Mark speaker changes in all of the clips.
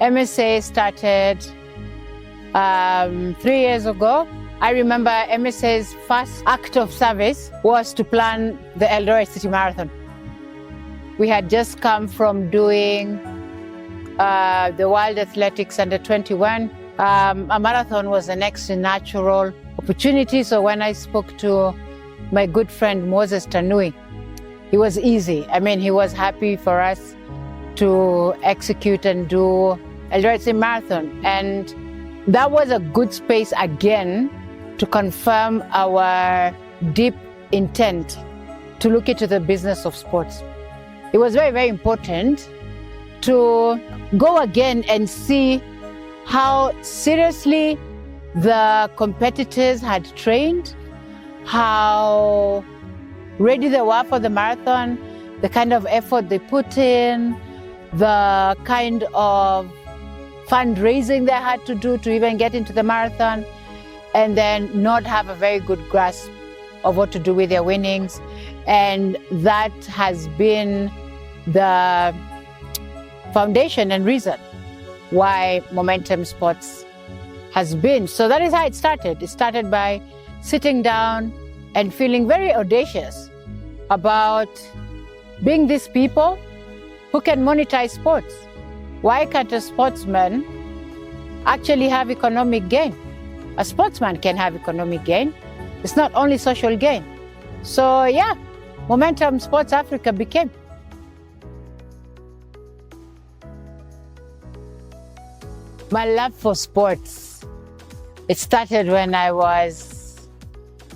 Speaker 1: MSA started 3 years ago. I remember MSA's first act of service was to plan the Eldoret City Marathon. We had just come from doing the Wild Athletics Under 21. A marathon was the next natural opportunity. So when I spoke to my good friend Moses Tanui, it was easy. I mean, he was happy for us to execute and do Eldoret City Marathon. And that was a good space again to confirm our deep intent to look into the business of sports. It was very, very important to go again and see how seriously the competitors had trained, how ready they were for the marathon, the kind of effort they put in, the kind of fundraising they had to do to even get into the marathon, and then not have a very good grasp of what to do with their winnings. And that has been the foundation and reason why Momentum Sports has been. So that is how it started. It started by sitting down and feeling very audacious about being these people who can monetize sports. Why can't a sportsman actually have economic gain? A sportsman can have economic gain. It's not only social gain. So yeah, Momentum Sports Africa became. My love for sports, it started when I was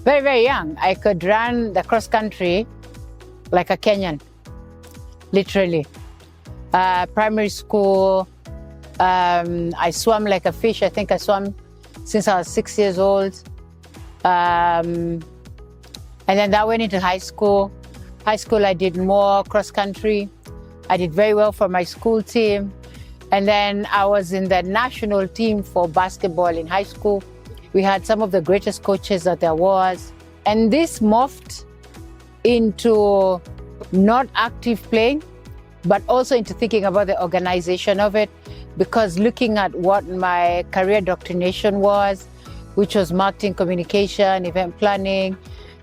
Speaker 1: very, very young. I could run the cross country like a Kenyan, literally. Primary school, I swam like a fish. I think I swam since I was 6 years old. And then that went into high school. High school, I did more cross country. I did very well for my school team. And then I was in the national team for basketball in high school. We had some of the greatest coaches that there was. And this morphed into not active playing, but also into thinking about the organization of it, because looking at what my career doctrination was, which was marketing, communication, event planning,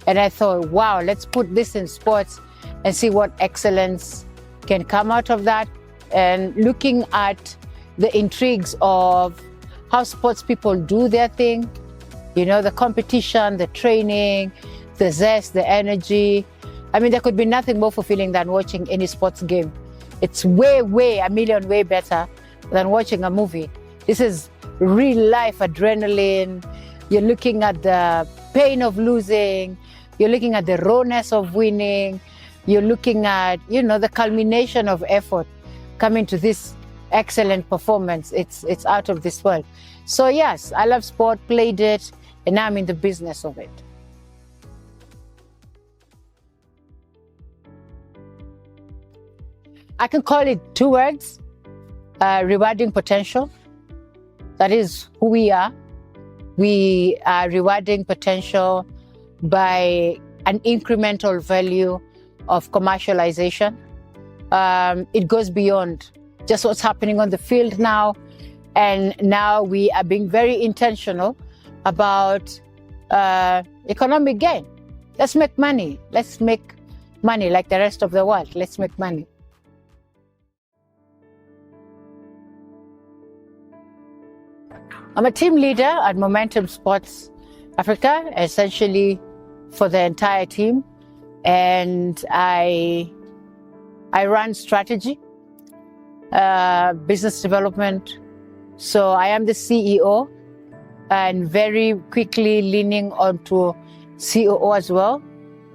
Speaker 1: and I thought, wow, let's put this in sports and see what excellence can come out of that. And looking at the intrigues of how sports people do their thing, you know, the competition, the training, the zest, the energy. I mean, there could be nothing more fulfilling than watching any sports game. It's way, a million way better than watching a movie. This is real life adrenaline. You're looking at the pain of losing. You're looking at the rawness of winning. You're looking at, you know, the culmination of effort coming to this excellent performance. It's out of this world. So yes, I love sport, played it, and now I'm in the business of it. I can call it two words, rewarding potential. That is who we are. We are rewarding potential by an incremental value of commercialization. It goes beyond just what's happening on the field now. And now we are being very intentional about economic gain. Let's make money. Let's make money like the rest of the world. Let's make money. I'm a team leader at Momentum Sports Africa, essentially for the entire team. And I run strategy, business development. So I am the CEO and very quickly leaning onto COO as well.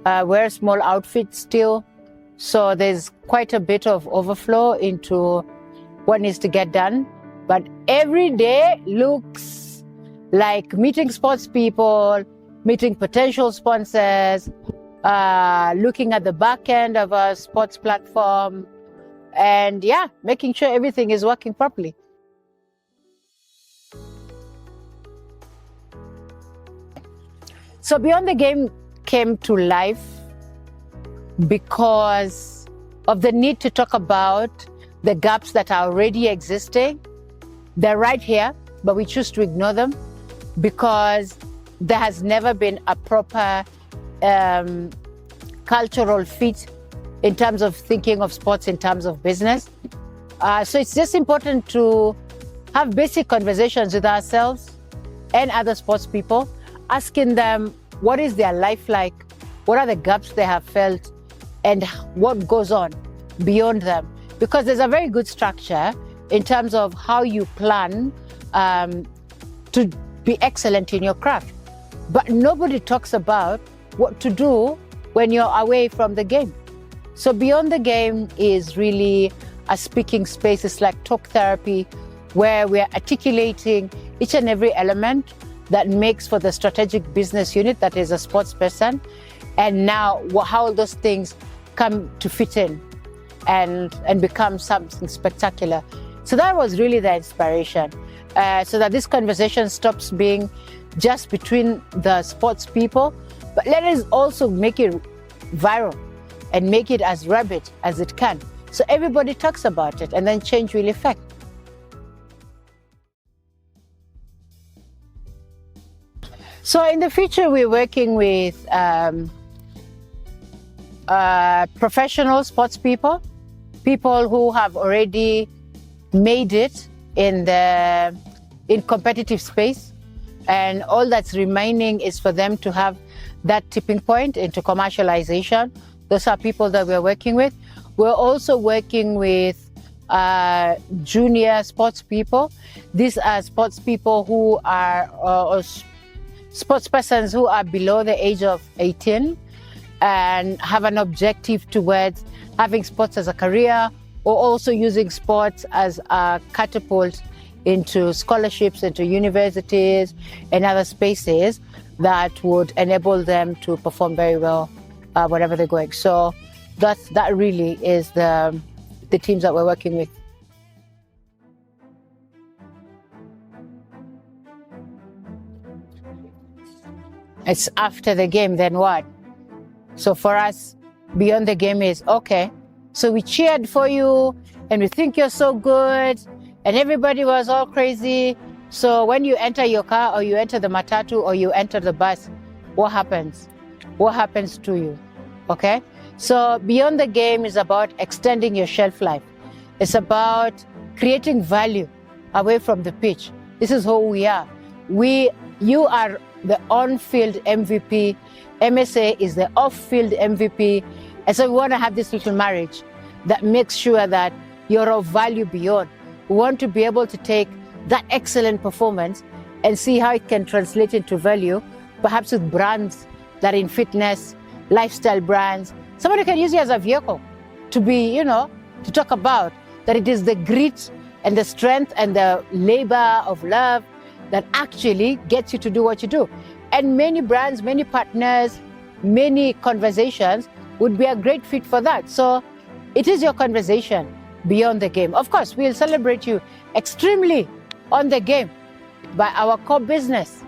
Speaker 1: We're a small outfit still. So there's quite a bit of overflow into what needs to get done. But every day looks like meeting sports people, meeting potential sponsors, looking at the back end of a sports platform, and yeah, making sure everything is working properly. So Beyond the Game came to life because of the need to talk about the gaps that are already existing They're right here, but we choose to ignore them because there has never been a proper cultural fit in terms of thinking of sports in terms of business. So it's just important to have basic conversations with ourselves and other sports people, asking them what is their life like, what are the gaps they have felt, and what goes on beyond them. Because there's a very good structure in terms of how you plan to be excellent in your craft. But nobody talks about what to do when you're away from the game. So beyond the game is really a speaking space. It's like talk therapy, where we're articulating each and every element that makes for the strategic business unit that is a sports person, and now how those things come to fit in and become something spectacular. So that was really the inspiration, so that this conversation stops being just between the sports people, but let us also make it viral and make it as rabid as it can. So everybody talks about it, and then change will effect. So in the future, we're working with professional sports people, people who have already made it in competitive space, and all that's remaining is for them to have that tipping point into commercialization. Those are people that we're working with. We're also working with junior sports people. These are sports people who are sports persons who are below the age of 18 and have an objective towards having sports as a career, or also using sports as a catapult into scholarships, into universities and other spaces that would enable them to perform very well wherever they're going. So that really is the teams that we're working with. It's after the game, then what? So for us, beyond the game is, okay, so we cheered for you and we think you're so good and everybody was all crazy. So when you enter your car or you enter the matatu or you enter the bus, what happens? What happens to you? Okay? So beyond the game is about extending your shelf life. It's about creating value away from the pitch. This is who we are. You are the on-field MVP. MSA is the off-field MVP. And so we want to have this little marriage that makes sure that you're of value beyond. We want to be able to take that excellent performance and see how it can translate into value, perhaps with brands that are in fitness, lifestyle brands. Somebody can use you as a vehicle to be, to talk about that it is the grit and the strength and the labor of love that actually gets you to do what you do. And many brands, many partners, many conversations would be a great fit for that. So it is your conversation beyond the game. Of course, we'll celebrate you extremely on the game, but our core business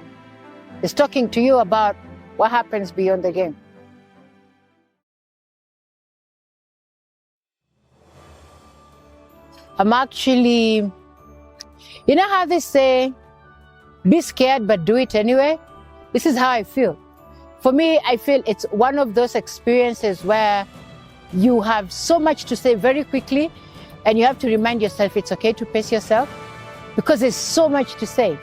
Speaker 1: is talking to you about what happens beyond the game. I'm actually, you know how they say, be scared, but do it anyway? This is how I feel. For me, I feel it's one of those experiences where you have so much to say very quickly, and you have to remind yourself it's okay to pace yourself, because there's so much to say.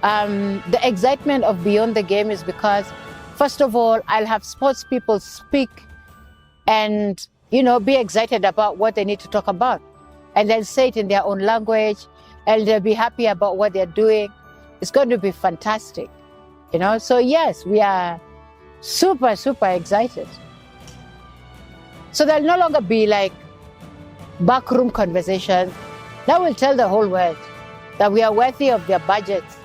Speaker 1: The excitement of Beyond the Game is because, first of all, I'll have sports people speak and, be excited about what they need to talk about, and then say it in their own language, and they'll be happy about what they're doing. It's going to be fantastic, So yes, we are super, super excited. So there'll no longer be like backroom conversations. That will tell the whole world that we are worthy of their budgets,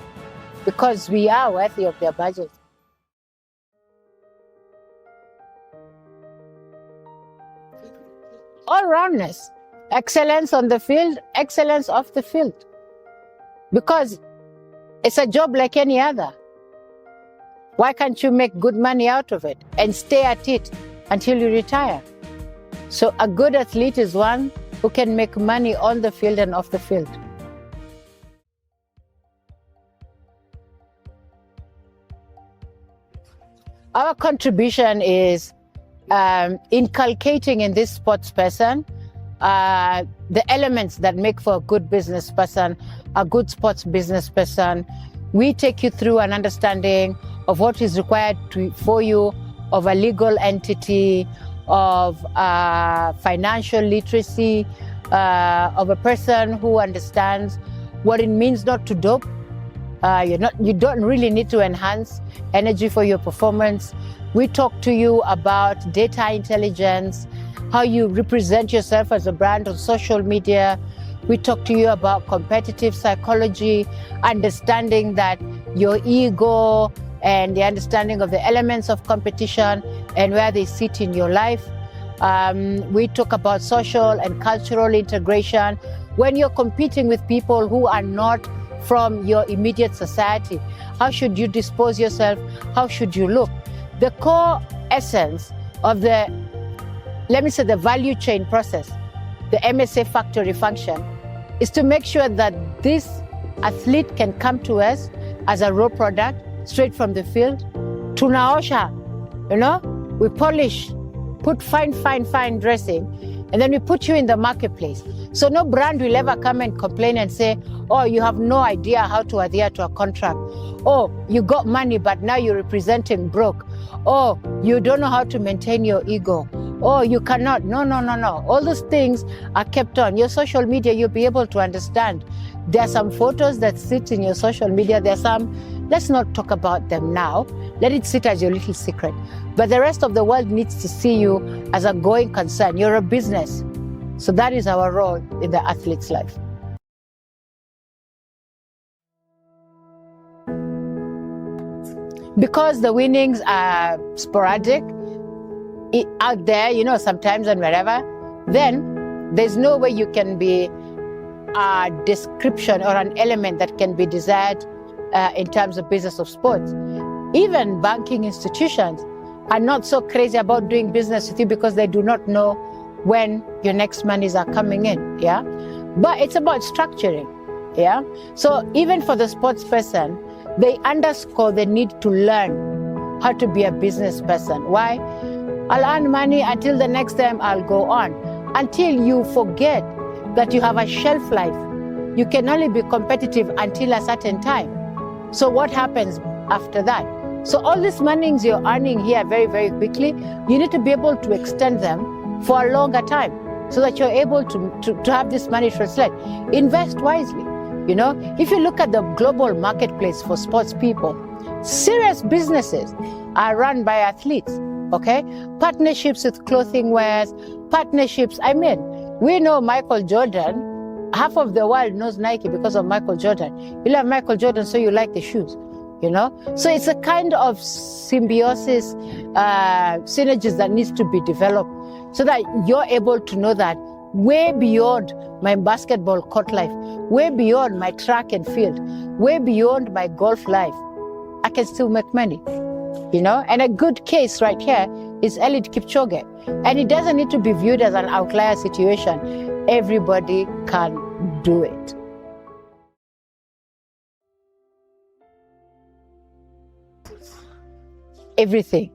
Speaker 1: because we are worthy of their budgets. All-roundness, excellence on the field, excellence off the field. Because it's a job like any other. Why can't you make good money out of it and stay at it until you retire? So a good athlete is one who can make money on the field and off the field. Our contribution is inculcating in this sports person the elements that make for a good business person, a good sports business person. We take you through an understanding of what is required for you, of a legal entity, of financial literacy, of a person who understands what it means not to dope. You don't really need to enhance energy for your performance. We talk to you about data intelligence, how you represent yourself as a brand on social media. We talk to you about competitive psychology, understanding that your ego and the understanding of the elements of competition and where they sit in your life. We talk about social and cultural integration. When you're competing with people who are not from your immediate society, how should you dispose yourself? How should you look? The core essence of the, let me say, the value chain process, the MSA factory function, is to make sure that this athlete can come to us as a raw product straight from the field. Tunaosha, we polish, put fine dressing, and then we put you in the marketplace. So no brand will ever come and complain and say, oh, you have no idea how to adhere to a contract. Oh, you got money, but now you're representing broke. Oh, you don't know how to maintain your ego. Oh, you cannot. No. All those things are kept on. Your social media, you'll be able to understand. There are some photos that sit in your social media. There are some, let's not talk about them now. Let it sit as your little secret. But the rest of the world needs to see you as a going concern. You're a business. So that is our role in the athlete's life. Because the winnings are sporadic, out there, sometimes and wherever, then there's no way you can be a description or an element that can be desired in terms of business of sports. Even banking institutions are not so crazy about doing business with you because they do not know when your next monies are coming in, yeah? But it's about structuring, yeah? So even for the sports person, they underscore the need to learn how to be a business person. Why? I'll earn money until the next time I'll go on. Until you forget that you have a shelf life. You can only be competitive until a certain time. So what happens after that? So all these monies you're earning here very, very quickly, you need to be able to extend them for a longer time so that you're able to have this money translate. Invest wisely. If you look at the global marketplace for sports people, serious businesses are run by athletes, okay? Partnerships with clothing wares, partnerships. We know Michael Jordan. Half of the world knows Nike because of Michael Jordan. You love Michael Jordan, so you like the shoes, So it's a kind of symbiosis, synergies that needs to be developed so that you're able to know that way beyond my basketball court life, way beyond my track and field, way beyond my golf life, I can still make money, And a good case right here is Eliud Kipchoge. And it doesn't need to be viewed as an outlier situation. Everybody can do it. Everything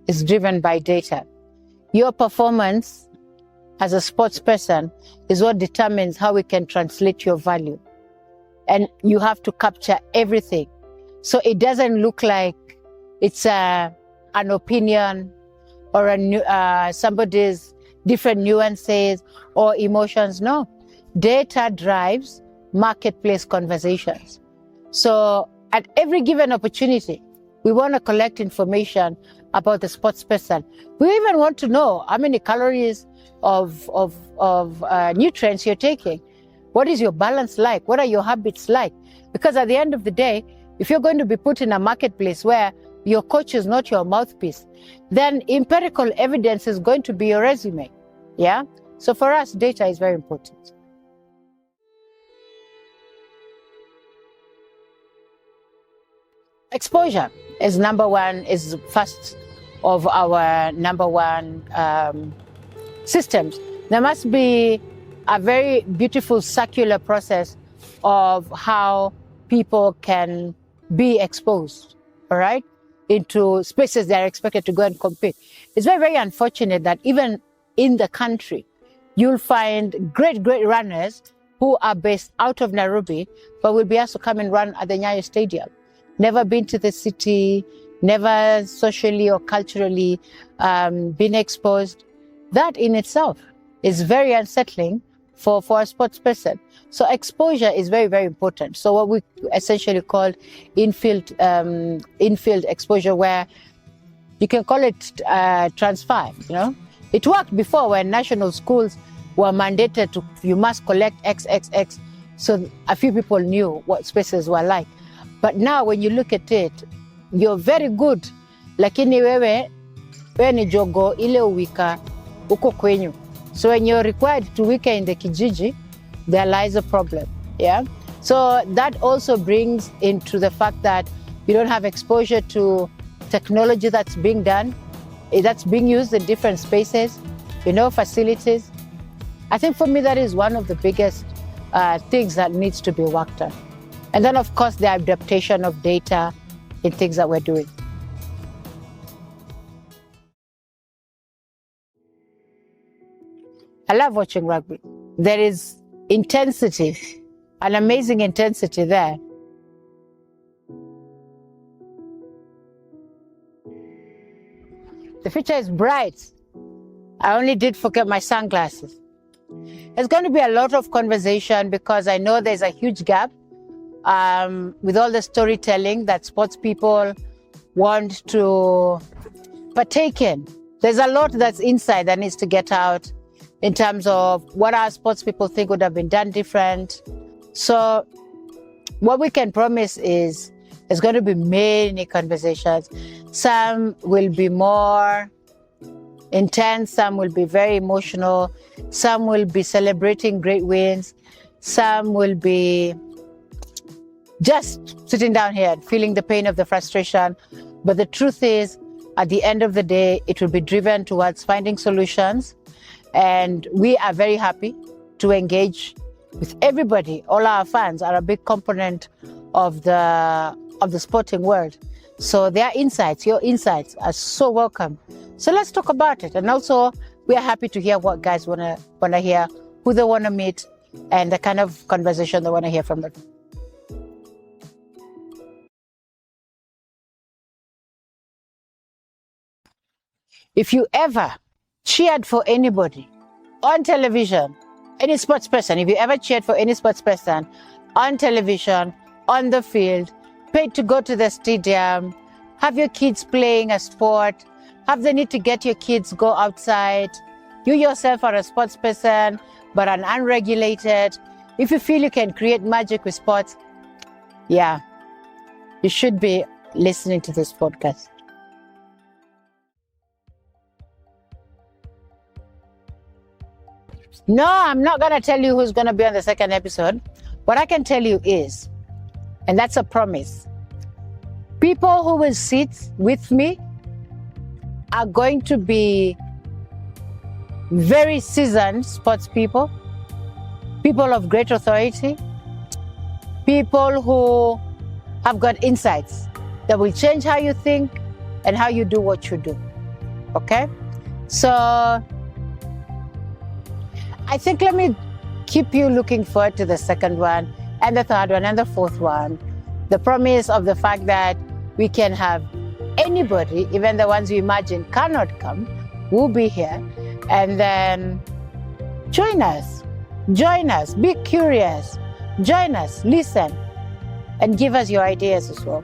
Speaker 1: is driven by data. Your performance as a sports person is what determines how we can translate your value. And you have to capture everything. So it doesn't look like it's an opinion or somebody's different nuances or emotions. No, data drives marketplace conversations. So at every given opportunity, we want to collect information about the sports person. We even want to know how many calories of nutrients you're taking. What is your balance like? What are your habits like? Because at the end of the day, if you're going to be put in a marketplace where your coach is not your mouthpiece, then empirical evidence is going to be your resume. Yeah? So for us, data is very important. Exposure is first of our number one systems. There must be a very beautiful circular process of how people can be exposed, all right? into spaces they are expected to go and compete. It's very, very unfortunate that even in the country, you'll find great, great runners who are based out of Nairobi, but will be asked to come and run at the Nyayo Stadium. Never been to the city, never socially or culturally been exposed. That in itself is very unsettling for a sports person. So exposure is very, very important. So what we essentially call infield exposure, where you can call it transfer, you know. It worked before when national schools were mandated to, you must collect XXX, so a few people knew what spaces were like. But now when you look at it, you're very good, lakini wewe ni jogo ile uwika uko kwenyu. So when you're required to wika in the kijiji, there lies a problem, yeah? So that also brings into the fact that you don't have exposure to technology that's being done, that's being used in different spaces, you know, facilities. I think for me, that is one of the biggest things that needs to be worked on. And then, of course, the adaptation of data in things that we're doing. I love watching rugby. There is intensity, an amazing intensity there. The future is bright. I only did forget my sunglasses. There's going to be a lot of conversation because I know there's a huge gap with all the storytelling that sports people want to partake in. There's a lot that's inside that needs to get out in terms of what our sports people think would have been done different. So what we can promise is there's going to be many conversations. Some will be more intense, some will be very emotional, some will be celebrating great wins, some will be just sitting down here and feeling the pain of the frustration. But the truth is, at the end of the day, it will be driven towards finding solutions. And we are very happy to engage with everybody. All our fans are a big component of the sporting world. So their insights, your insights are so welcome. So let's talk about it. And also, we are happy to hear what guys wanna hear, who they wanna meet, and the kind of conversation they wanna hear from them. If you ever cheered for anybody on television, any sports person, if you ever cheered for any sports person on television, on the field, paid to go to the stadium, have your kids playing a sport, have the need to get your kids go outside, you yourself are a sports person, but an unregulated, if you feel you can create magic with sports, yeah, you should be listening to this podcast. No, I'm not going to tell you who's going to be on the second episode. What I can tell you is, and that's a promise, people who will sit with me are going to be very seasoned sports people, people of great authority, people who have got insights that will change how you think and how you do what you do. Okay? So I think let me keep you looking forward to the second one and the third one and the fourth one. The promise of the fact that we can have anybody, even the ones you imagine cannot come, will be here. And then join us, be curious, join us, listen, and give us your ideas as well.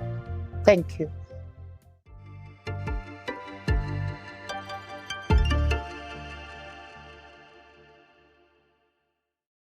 Speaker 1: Thank you.